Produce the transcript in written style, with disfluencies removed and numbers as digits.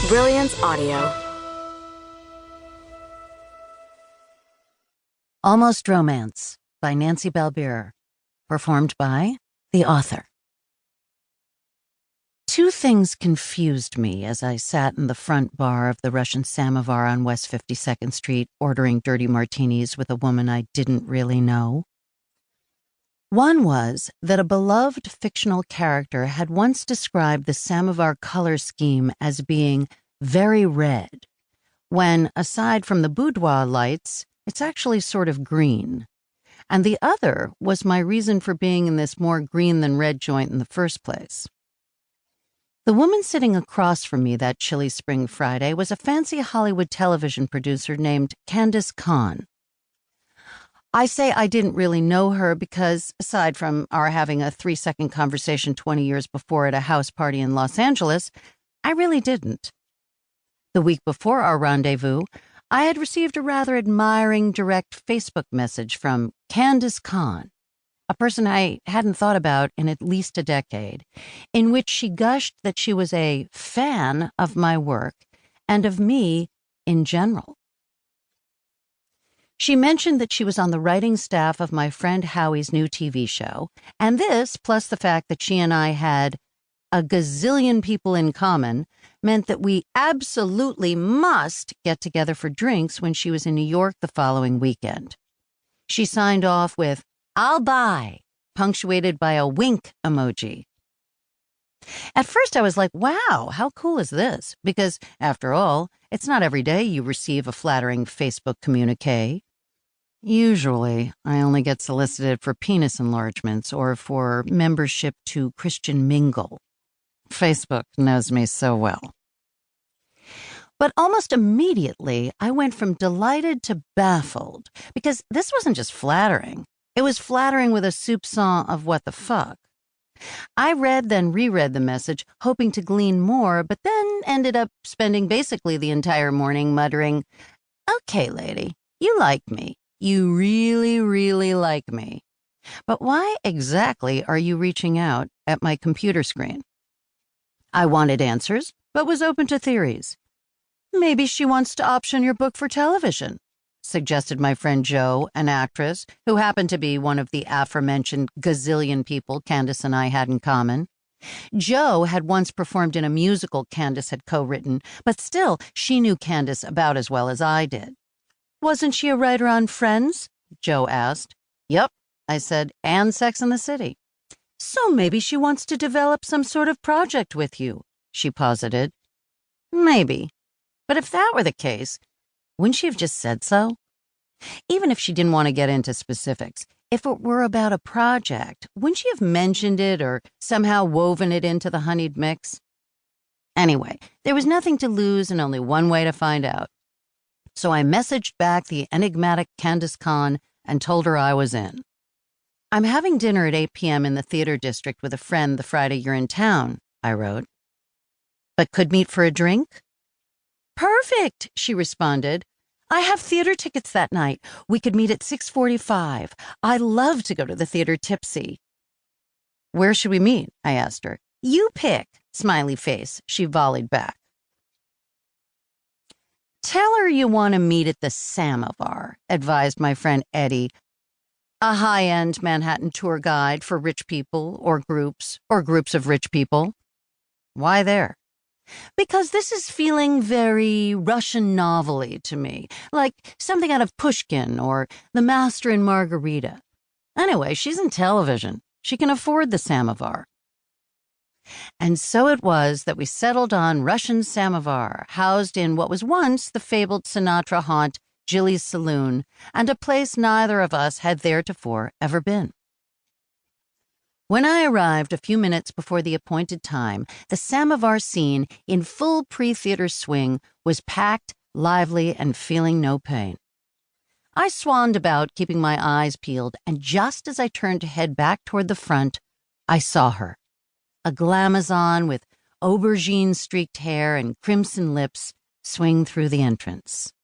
Brilliance Audio. Almost Romance by Nancy Balbirer, performed by the author. Two things confused me as I sat in the front bar of the Russian Samovar on West 52nd Street ordering dirty martinis with a woman I didn't really know. One was that a beloved fictional character had once described the Samovar color scheme as being very red, when, aside from the boudoir lights, it's actually sort of green. And the other was my reason for being in this more green than red joint in the first place. The woman sitting across from me that chilly spring Friday was a fancy Hollywood television producer named Candace Kahn. I say I didn't really know her because, aside from our having a 3-second conversation 20 years before at a house party in Los Angeles, I really didn't. The week before our rendezvous, I had received a rather admiring direct Facebook message from Candace Kahn, a person I hadn't thought about in at least a decade, in which she gushed that she was a fan of my work and of me in general. She mentioned that she was on the writing staff of my friend Howie's new TV show, and this, plus the fact that she and I had a gazillion people in common, meant that we absolutely must get together for drinks when she was in New York the following weekend. She signed off with, "I'll buy," punctuated by a wink emoji. At first I was like, wow, how cool is this? Because, after all, it's not every day you receive a flattering Facebook communique. Usually, I only get solicited for penis enlargements or for membership to Christian Mingle. Facebook knows me so well. But almost immediately, I went from delighted to baffled, because this wasn't just flattering. It was flattering with a soupçon of what the fuck. I read, then reread the message, hoping to glean more, but then ended up spending basically the entire morning muttering, "Okay, lady, you like me. You really, really like me. But why exactly are you reaching out at my computer screen?" I wanted answers, but was open to theories. "Maybe she wants to option your book for television," suggested my friend Jo, an actress, who happened to be one of the aforementioned gazillion people Candace and I had in common. Jo had once performed in a musical Candace had co-written, but still, she knew Candace about as well as I did. "Wasn't she a writer on Friends?" Jo asked. "Yep," I said, "and Sex and the City." "So maybe she wants to develop some sort of project with you," she posited. "Maybe. But if that were the case, wouldn't she have just said so? Even if she didn't want to get into specifics, if it were about a project, wouldn't she have mentioned it or somehow woven it into the honeyed mix? Anyway, there was nothing to lose and only one way to find out. So I messaged back the enigmatic Candace Kahn and told her I was in. "I'm having dinner at 8 p.m. in the theater district with a friend the Friday you're in town," I wrote. "But could meet for a drink?" "Perfect," she responded. "I have theater tickets that night. We could meet at 6:45. I love to go to the theater tipsy." "Where should we meet?" I asked her. "You pick," smiley face, she volleyed back. "Tell her you want to meet at the Samovar," advised my friend Eddie, a high-end Manhattan tour guide for rich people or groups of rich people. "Why there?" "Because this is feeling very Russian novel-y to me, like something out of Pushkin or The Master and Margarita. Anyway, she's in television. She can afford the Samovar." And so it was that we settled on Russian Samovar, housed in what was once the fabled Sinatra haunt, Jilly's Saloon, and a place neither of us had theretofore ever been. When I arrived a few minutes before the appointed time, the Samovar scene, in full pre-theater swing, was packed, lively, and feeling no pain. I swanned about, keeping my eyes peeled, and just as I turned to head back toward the front, I saw her. A glamazon with aubergine-streaked hair and crimson lips swing through the entrance.